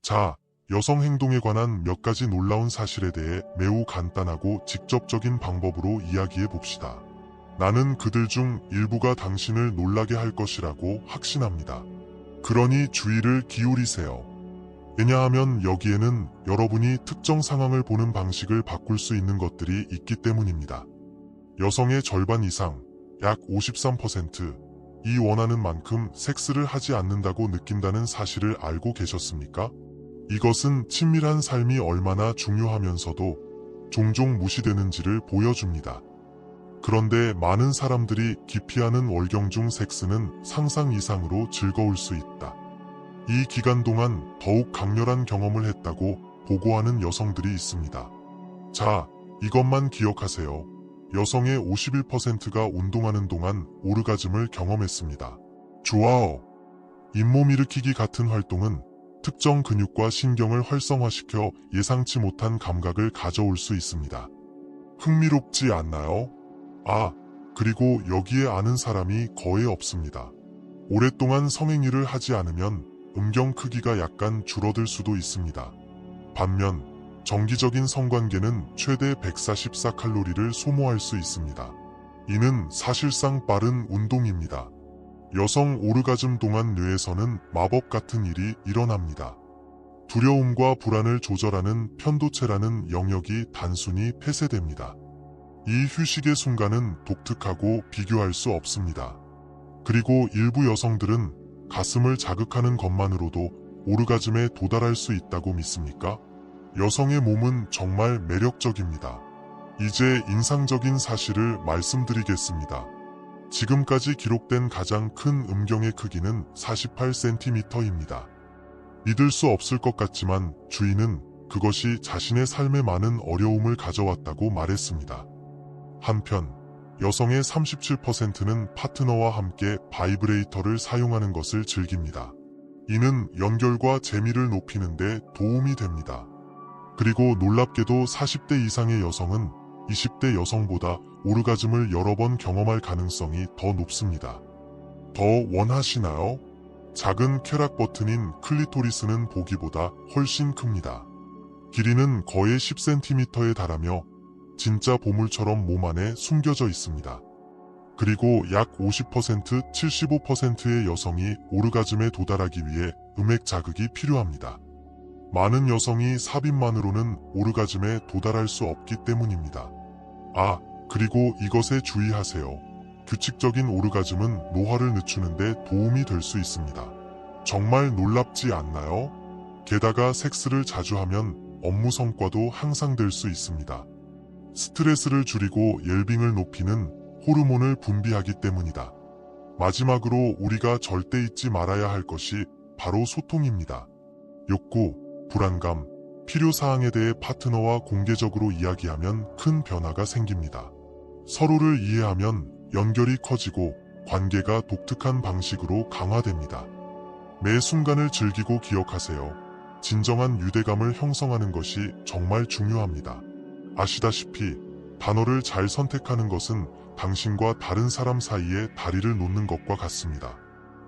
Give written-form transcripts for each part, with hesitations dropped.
자, 여성 행동에 관한 몇 가지 놀라운 사실에 대해 매우 간단하고 직접적인 방법으로 이야기해 봅시다. 나는 그들 중 일부가 당신을 놀라게 할 것이라고 확신합니다. 그러니 주의를 기울이세요. 왜냐하면 여기에는 여러분이 특정 상황을 보는 방식을 바꿀 수 있는 것들이 있기 때문입니다. 여성의 절반 이상, 약 53%이 원하는 만큼 섹스를 하지 않는다고 느낀다는 사실을 알고 계셨습니까? 이것은 친밀한 삶이 얼마나 중요하면서도 종종 무시되는지를 보여줍니다. 그런데 많은 사람들이 기피하는 월경 중 섹스는 상상 이상으로 즐거울 수 있다. 이 기간 동안 더욱 강렬한 경험을 했다고 보고하는 여성들이 있습니다. 자, 이것만 기억하세요. 여성의 51%가 운동하는 동안 오르가즘을 경험했습니다. 좋아요. 잇몸 일으키기 같은 활동은 특정 근육과 신경을 활성화시켜 예상치 못한 감각을 가져올 수 있습니다. 흥미롭지 않나요? 그리고 여기에 아는 사람이 거의 없습니다. 오랫동안 성행위를 하지 않으면 음경 크기가 약간 줄어들 수도 있습니다. 반면 정기적인 성관계는 최대 144칼로리를 소모할 수 있습니다. 이는 사실상 빠른 운동입니다. 여성 오르가즘 동안 뇌에서는 마법 같은 일이 일어납니다. 두려움과 불안을 조절하는 편도체라는 영역이 단순히 폐쇄됩니다. 이 휴식의 순간은 독특하고 비교할 수 없습니다. 그리고 일부 여성들은 가슴을 자극하는 것만으로도 오르가즘에 도달할 수 있다고 믿습니까? 여성의 몸은 정말 매력적입니다. 이제 인상적인 사실을 말씀드리겠습니다. 지금까지 기록된 가장 큰 음경의 크기는 48cm입니다. 믿을 수 없을 것 같지만 주인은 그것이 자신의 삶에 많은 어려움을 가져왔다고 말했습니다. 한편 여성의 37%는 파트너와 함께 바이브레이터를 사용하는 것을 즐깁니다. 이는 연결과 재미를 높이는 데 도움이 됩니다. 그리고 놀랍게도 40대 이상의 여성은 20대 여성보다 오르가즘을 여러 번 경험할 가능성이 더 높습니다. 더 원하시나요? 작은 쾌락 버튼인 클리토리스는 보기보다 훨씬 큽니다. 길이는 거의 10cm에 달하며 진짜 보물처럼 몸 안에 숨겨져 있습니다. 그리고 약 50%, 75%의 여성이 오르가즘에 도달하기 위해 음액 자극이 필요합니다. 많은 여성이 삽입만으로는 오르가즘에 도달할 수 없기 때문입니다. 그리고 이것에 주의하세요. 규칙적인 오르가즘은 노화를 늦추는 데 도움이 될 수 있습니다. 정말 놀랍지 않나요? 게다가 섹스를 자주 하면 업무 성과도 향상될 수 있습니다. 스트레스를 줄이고 웰빙을 높이는 호르몬을 분비하기 때문이다. 마지막으로 우리가 절대 잊지 말아야 할 것이 바로 소통입니다. 욕구, 불안감, 필요사항에 대해 파트너와 공개적으로 이야기하면 큰 변화가 생깁니다. 서로를 이해하면 연결이 커지고 관계가 독특한 방식으로 강화됩니다. 매 순간을 즐기고 기억하세요. 진정한 유대감을 형성하는 것이 정말 중요합니다. 아시다시피 단어를 잘 선택하는 것은 당신과 다른 사람 사이에 다리를 놓는 것과 같습니다.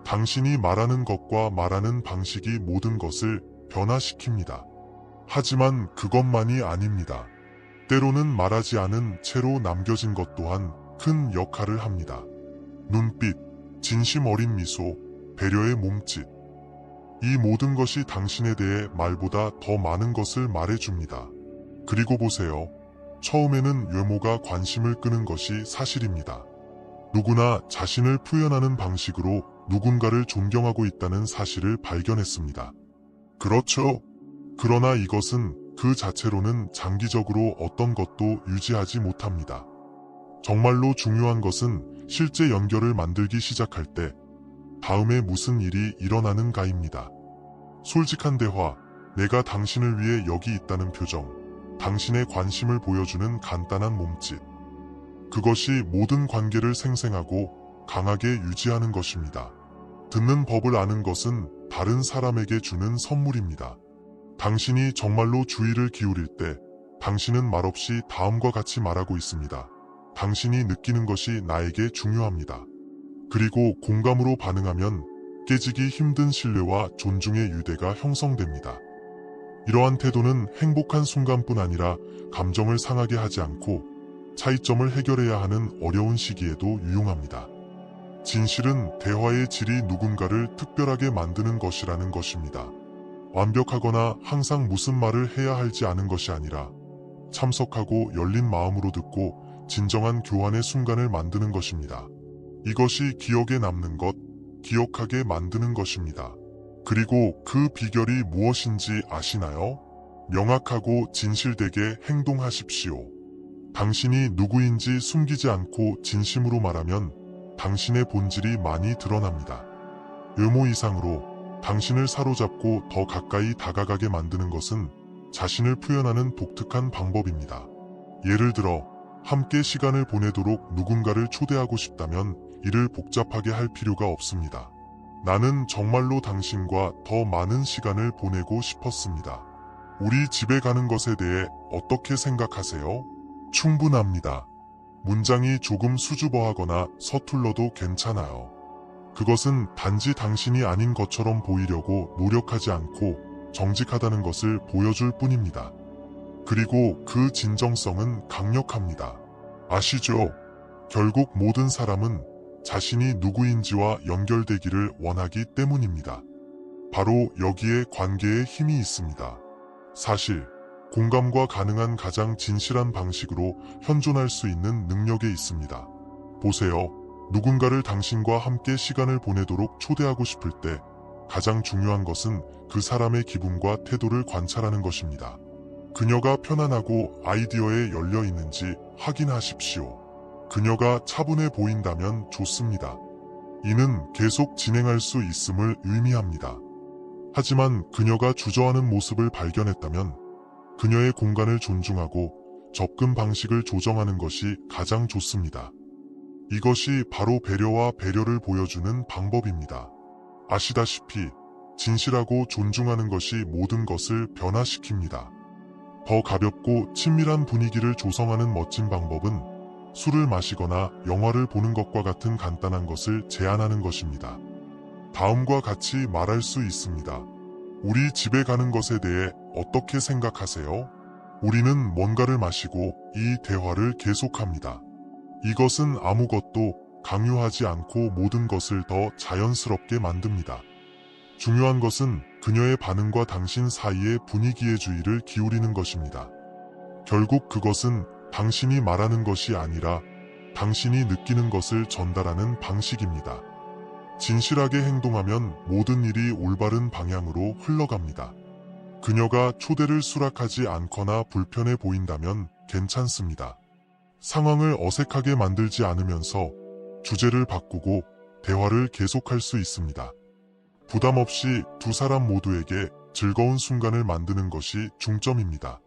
당신이 말하는 것과 말하는 방식이 모든 것을 변화시킵니다. 하지만 그것만이 아닙니다. 때로는 말하지 않은 채로 남겨진 것 또한 큰 역할을 합니다. 눈빛, 진심 어린 미소, 배려의 몸짓. 이 모든 것이 당신에 대해 말보다 더 많은 것을 말해줍니다. 그리고 보세요. 처음에는 외모가 관심을 끄는 것이 사실입니다. 누구나 자신을 표현하는 방식으로 누군가를 존경하고 있다는 사실을 발견했습니다. 그렇죠. 그러나 이것은 그 자체로는 장기적으로 어떤 것도 유지하지 못합니다. 정말로 중요한 것은 실제 연결을 만들기 시작할 때 다음에 무슨 일이 일어나는가입니다. 솔직한 대화, 내가 당신을 위해 여기 있다는 표정, 당신의 관심을 보여주는 간단한 몸짓. 그것이 모든 관계를 생생하고 강하게 유지하는 것입니다. 듣는 법을 아는 것은 다른 사람에게 주는 선물입니다. 당신이 정말로 주의를 기울일 때 당신은 말없이 다음과 같이 말하고 있습니다. 당신이 느끼는 것이 나에게 중요합니다. 그리고 공감으로 반응하면 깨지기 힘든 신뢰와 존중의 유대가 형성됩니다. 이러한 태도는 행복한 순간뿐 아니라 감정을 상하게 하지 않고 차이점을 해결해야 하는 어려운 시기에도 유용합니다. 진실은 대화의 질이 누군가를 특별하게 만드는 것이라는 것입니다. 완벽하거나 항상 무슨 말을 해야 할지 아는 것이 아니라 참석하고 열린 마음으로 듣고 진정한 교환의 순간을 만드는 것입니다. 이것이 기억에 남는 것, 기억하게 만드는 것입니다. 그리고 그 비결이 무엇인지 아시나요? 명확하고 진실되게 행동하십시오. 당신이 누구인지 숨기지 않고 진심으로 말하면 당신의 본질이 많이 드러납니다. 외모 이상으로 당신을 사로잡고 더 가까이 다가가게 만드는 것은 자신을 표현하는 독특한 방법입니다. 예를 들어 함께 시간을 보내도록 누군가를 초대하고 싶다면 이를 복잡하게 할 필요가 없습니다. 나는 정말로 당신과 더 많은 시간을 보내고 싶었습니다. 우리 집에 가는 것에 대해 어떻게 생각하세요? 충분합니다. 문장이 조금 수줍어하거나 서툴러도 괜찮아요. 그것은 단지 당신이 아닌 것처럼 보이려고 노력하지 않고 정직하다는 것을 보여줄 뿐입니다. 그리고 그 진정성은 강력합니다. 아시죠? 결국 모든 사람은 자신이 누구인지와 연결되기를 원하기 때문입니다. 바로 여기에 관계에 힘이 있습니다. 사실, 공감과 가능한 가장 진실한 방식으로 현존할 수 있는 능력에 있습니다. 보세요. 누군가를 당신과 함께 시간을 보내도록 초대하고 싶을 때 가장 중요한 것은 그 사람의 기분과 태도를 관찰하는 것입니다. 그녀가 편안하고 아이디어에 열려 있는지 확인하십시오. 그녀가 차분해 보인다면 좋습니다. 이는 계속 진행할 수 있음을 의미합니다. 하지만 그녀가 주저하는 모습을 발견했다면 그녀의 공간을 존중하고 접근 방식을 조정하는 것이 가장 좋습니다. 이것이 바로 배려와 배려를 보여주는 방법입니다. 아시다시피 진실하고 존중하는 것이 모든 것을 변화시킵니다. 더 가볍고 친밀한 분위기를 조성하는 멋진 방법은 술을 마시거나 영화를 보는 것과 같은 간단한 것을 제안하는 것입니다. 다음과 같이 말할 수 있습니다. 우리 집에 가는 것에 대해 어떻게 생각하세요? 우리는 뭔가를 마시고 이 대화를 계속합니다. 이것은 아무것도 강요하지 않고 모든 것을 더 자연스럽게 만듭니다. 중요한 것은 그녀의 반응과 당신 사이의 분위기의 주의를 기울이는 것입니다. 결국 그것은 당신이 말하는 것이 아니라 당신이 느끼는 것을 전달하는 방식입니다. 진실하게 행동하면 모든 일이 올바른 방향으로 흘러갑니다. 그녀가 초대를 수락하지 않거나 불편해 보인다면 괜찮습니다. 상황을 어색하게 만들지 않으면서 주제를 바꾸고 대화를 계속할 수 있습니다. 부담 없이 두 사람 모두에게 즐거운 순간을 만드는 것이 중점입니다.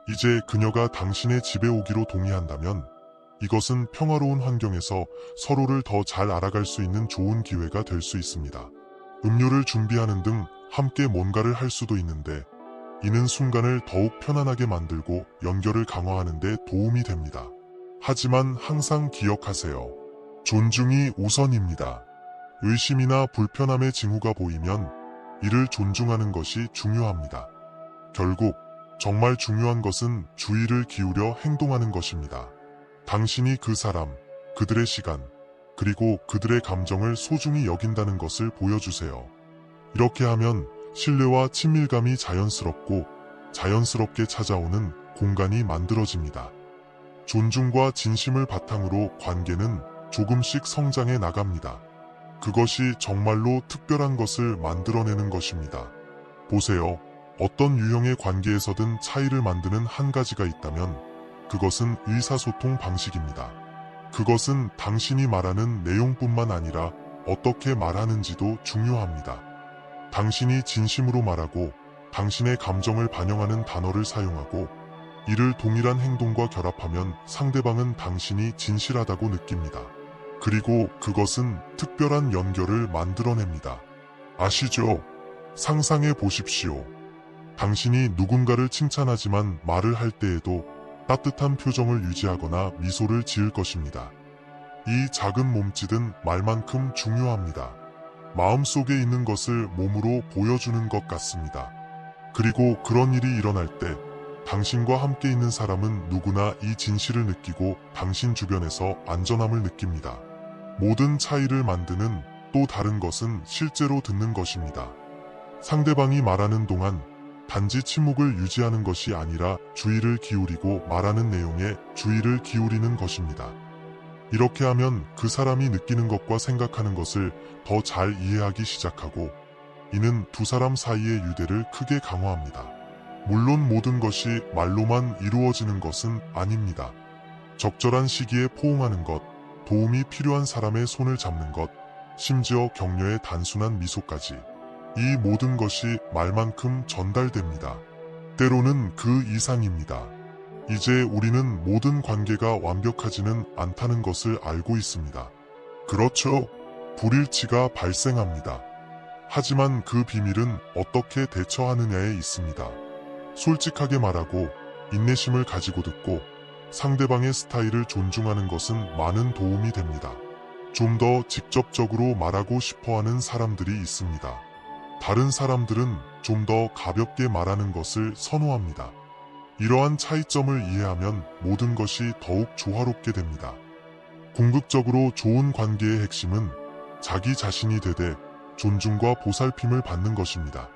이제 그녀가 당신의 집에 오기로 동의한다면 이것은 평화로운 환경에서 서로를 더 잘 알아갈 수 있는 좋은 기회가 될 수 있습니다. 음료를 준비하는 등 함께 뭔가를 할 수도 있는데 이는 순간을 더욱 편안하게 만들고 연결을 강화하는 데 도움이 됩니다. 하지만 항상 기억하세요. 존중이 우선입니다. 의심이나 불편함의 징후가 보이면 이를 존중하는 것이 중요합니다. 결국 정말 중요한 것은 주의를 기울여 행동하는 것입니다. 당신이 그 사람, 그들의 시간, 그리고 그들의 감정을 소중히 여긴다는 것을 보여주세요. 이렇게 하면 신뢰와 친밀감이 자연스럽게 찾아오는 공간이 만들어집니다. 존중과 진심을 바탕으로 관계는 조금씩 성장해 나갑니다. 그것이 정말로 특별한 것을 만들어내는 것입니다. 보세요. 어떤 유형의 관계에서든 차이를 만드는 한 가지가 있다면 그것은 의사소통 방식입니다. 그것은 당신이 말하는 내용뿐만 아니라 어떻게 말하는지도 중요합니다. 당신이 진심으로 말하고 당신의 감정을 반영하는 단어를 사용하고 이를 동일한 행동과 결합하면 상대방은 당신이 진실하다고 느낍니다. 그리고 그것은 특별한 연결을 만들어냅니다. 아시죠? 상상해 보십시오. 당신이 누군가를 칭찬하지만 말을 할 때에도 따뜻한 표정을 유지하거나 미소를 지을 것입니다. 이 작은 몸짓은 말만큼 중요합니다. 마음속에 있는 것을 몸으로 보여주는 것 같습니다. 그리고 그런 일이 일어날 때 당신과 함께 있는 사람은 누구나 이 진실을 느끼고 당신 주변에서 안전함을 느낍니다. 모든 차이를 만드는 또 다른 것은 실제로 듣는 것입니다. 상대방이 말하는 동안 단지 침묵을 유지하는 것이 아니라 주의를 기울이고 말하는 내용에 주의를 기울이는 것입니다. 이렇게 하면 그 사람이 느끼는 것과 생각하는 것을 더 잘 이해하기 시작하고 이는 두 사람 사이의 유대를 크게 강화합니다. 물론 모든 것이 말로만 이루어지는 것은 아닙니다. 적절한 시기에 포옹하는 것, 도움이 필요한 사람의 손을 잡는 것, 심지어 격려의 단순한 미소까지 이 모든 것이 말만큼 전달됩니다. 때로는 그 이상입니다. 이제 우리는 모든 관계가 완벽하지는 않다는 것을 알고 있습니다. 그렇죠. 불일치가 발생합니다. 하지만 그 비밀은 어떻게 대처하느냐에 있습니다. 솔직하게 말하고 인내심을 가지고 듣고 상대방의 스타일을 존중하는 것은 많은 도움이 됩니다. 좀 더 직접적으로 말하고 싶어하는 사람들이 있습니다. 다른 사람들은 좀 더 가볍게 말하는 것을 선호합니다. 이러한 차이점을 이해하면 모든 것이 더욱 조화롭게 됩니다. 궁극적으로 좋은 관계의 핵심은 자기 자신이 되되 존중과 보살핌을 받는 것입니다.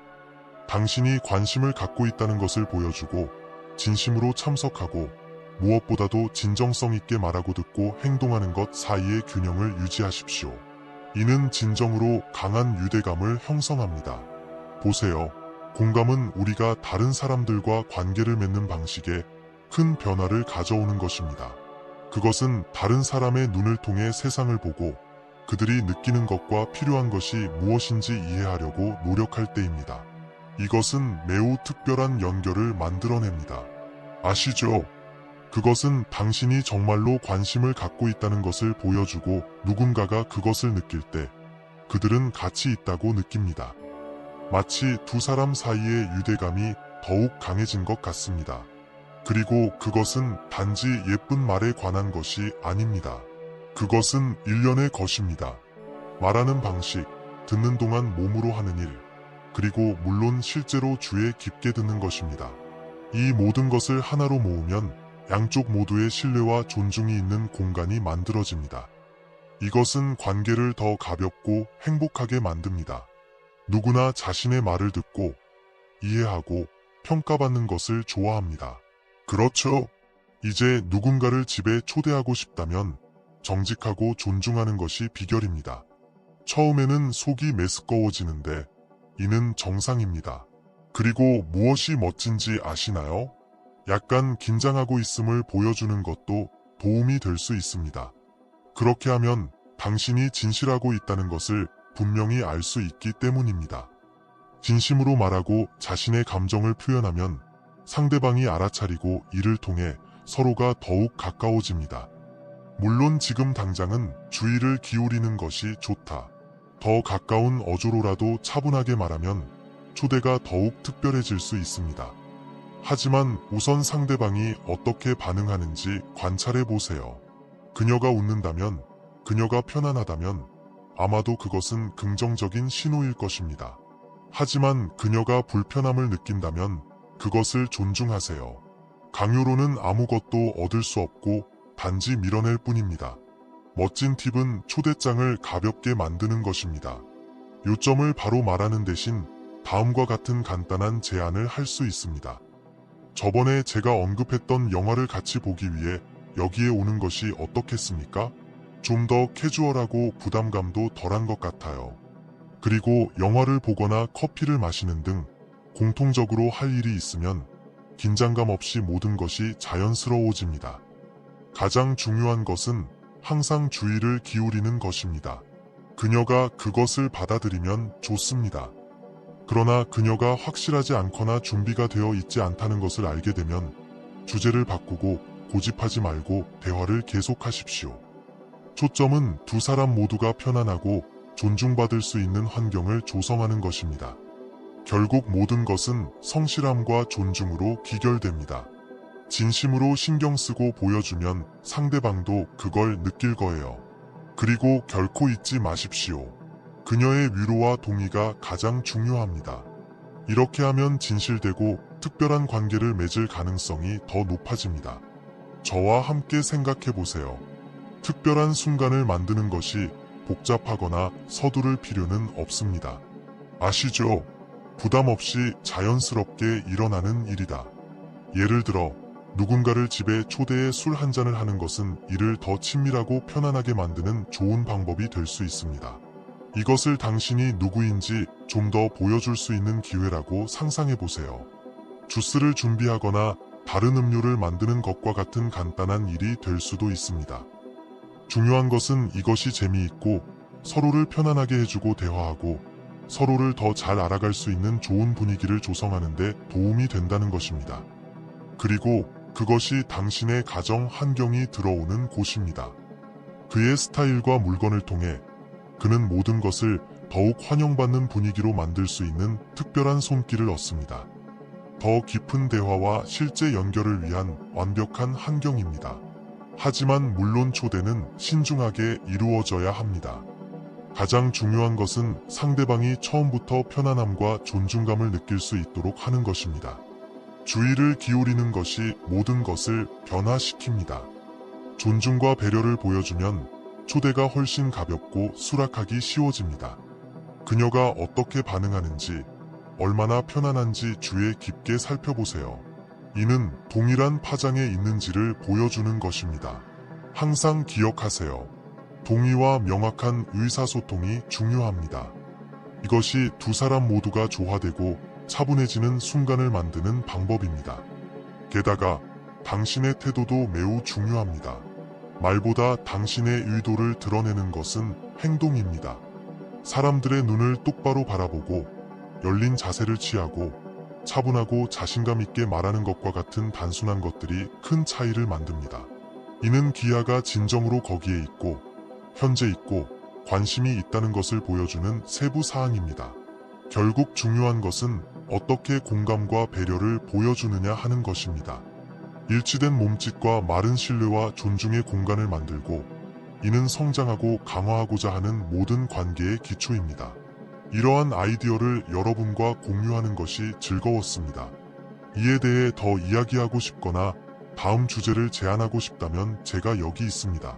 당신이 관심을 갖고 있다는 것을 보여주고 진심으로 참석하고 무엇보다도 진정성 있게 말하고 듣고 행동하는 것 사이의 균형을 유지하십시오. 이는 진정으로 강한 유대감을 형성합니다. 보세요. 공감은 우리가 다른 사람들과 관계를 맺는 방식에 큰 변화를 가져오는 것입니다. 그것은 다른 사람의 눈을 통해 세상을 보고 그들이 느끼는 것과 필요한 것이 무엇인지 이해하려고 노력할 때입니다. 이것은 매우 특별한 연결을 만들어냅니다. 아시죠? 그것은 당신이 정말로 관심을 갖고 있다는 것을 보여주고 누군가가 그것을 느낄 때 그들은 가치 있다고 느낍니다. 마치 두 사람 사이의 유대감이 더욱 강해진 것 같습니다. 그리고 그것은 단지 예쁜 말에 관한 것이 아닙니다. 그것은 일련의 것입니다. 말하는 방식, 듣는 동안 몸으로 하는 일, 그리고 물론 실제로 주에 깊게 듣는 것입니다. 이 모든 것을 하나로 모으면 양쪽 모두의 신뢰와 존중이 있는 공간이 만들어집니다. 이것은 관계를 더 가볍고 행복하게 만듭니다. 누구나 자신의 말을 듣고 이해하고 평가받는 것을 좋아합니다. 그렇죠. 이제 누군가를 집에 초대하고 싶다면 정직하고 존중하는 것이 비결입니다. 처음에는 속이 메스꺼워지는데 이는 정상입니다. 그리고 무엇이 멋진지 아시나요? 약간 긴장하고 있음을 보여주는 것도 도움이 될 수 있습니다. 그렇게 하면 당신이 진실하고 있다는 것을 분명히 알 수 있기 때문입니다. 진심으로 말하고 자신의 감정을 표현하면 상대방이 알아차리고 이를 통해 서로가 더욱 가까워집니다. 물론 지금 당장은 주의를 기울이는 것이 좋다. 더 가까운 어조로라도 차분하게 말하면 초대가 더욱 특별해질 수 있습니다. 하지만 우선 상대방이 어떻게 반응하는지 관찰해 보세요. 그녀가 웃는다면, 그녀가 편안하다면 아마도 그것은 긍정적인 신호일 것입니다. 하지만 그녀가 불편함을 느낀다면 그것을 존중하세요. 강요로는 아무것도 얻을 수 없고 단지 밀어낼 뿐입니다. 멋진 팁은 초대장을 가볍게 만드는 것입니다. 요점을 바로 말하는 대신 다음과 같은 간단한 제안을 할 수 있습니다. 저번에 제가 언급했던 영화를 같이 보기 위해 여기에 오는 것이 어떻겠습니까? 좀 더 캐주얼하고 부담감도 덜한 것 같아요. 그리고 영화를 보거나 커피를 마시는 등 공통적으로 할 일이 있으면 긴장감 없이 모든 것이 자연스러워집니다. 가장 중요한 것은 항상 주의를 기울이는 것입니다. 그녀가 그것을 받아들이면 좋습니다. 그러나 그녀가 확실하지 않거나 준비가 되어 있지 않다는 것을 알게 되면 주제를 바꾸고 고집하지 말고 대화를 계속하십시오. 초점은 두 사람 모두가 편안하고 존중받을 수 있는 환경을 조성하는 것입니다. 결국 모든 것은 성실함과 존중으로 기결됩니다. 진심으로 신경 쓰고 보여주면 상대방도 그걸 느낄 거예요. 그리고 결코 잊지 마십시오. 그녀의 위로와 동의가 가장 중요합니다. 이렇게 하면 진실되고 특별한 관계를 맺을 가능성이 더 높아집니다. 저와 함께 생각해 보세요. 특별한 순간을 만드는 것이 복잡하거나 서두를 필요는 없습니다. 아시죠? 부담 없이 자연스럽게 일어나는 일이다. 예를 들어 누군가를 집에 초대해 술 한 잔을 하는 것은 일을 더 친밀하고 편안하게 만드는 좋은 방법이 될 수 있습니다. 이것을 당신이 누구인지 좀 더 보여줄 수 있는 기회라고 상상해 보세요. 주스를 준비하거나 다른 음료를 만드는 것과 같은 간단한 일이 될 수도 있습니다. 중요한 것은 이것이 재미있고 서로를 편안하게 해주고 대화하고 서로를 더 잘 알아갈 수 있는 좋은 분위기를 조성하는 데 도움이 된다는 것입니다. 그리고 그것이 당신의 가정 환경이 들어오는 곳입니다. 그의 스타일과 물건을 통해 그는 모든 것을 더욱 환영받는 분위기로 만들 수 있는 특별한 손길을 얻습니다. 더 깊은 대화와 실제 연결을 위한 완벽한 환경입니다. 하지만 물론 초대는 신중하게 이루어져야 합니다. 가장 중요한 것은 상대방이 처음부터 편안함과 존중감을 느낄 수 있도록 하는 것입니다. 주의를 기울이는 것이 모든 것을 변화시킵니다. 존중과 배려를 보여주면 초대가 훨씬 가볍고 수락하기 쉬워집니다. 그녀가 어떻게 반응하는지, 얼마나 편안한지 주의 깊게 살펴보세요. 이는 동일한 파장에 있는지를 보여주는 것입니다. 항상 기억하세요. 동의와 명확한 의사소통이 중요합니다. 이것이 두 사람 모두가 조화되고 차분해지는 순간을 만드는 방법입니다. 게다가 당신의 태도도 매우 중요합니다. 말보다 당신의 의도를 드러내는 것은 행동입니다. 사람들의 눈을 똑바로 바라보고 열린 자세를 취하고 차분하고 자신감 있게 말하는 것과 같은 단순한 것들이 큰 차이를 만듭니다. 이는 기아가 진정으로 거기에 있고 현재 있고 관심이 있다는 것을 보여주는 세부 사항입니다. 결국 중요한 것은 어떻게 공감과 배려를 보여주느냐 하는 것입니다. 일치된 몸짓과 마른 신뢰와 존중의 공간을 만들고 이는 성장하고 강화하고자 하는 모든 관계의 기초입니다. 이러한 아이디어를 여러분과 공유하는 것이 즐거웠습니다. 이에 대해 더 이야기하고 싶거나 다음 주제를 제안하고 싶다면 제가 여기 있습니다.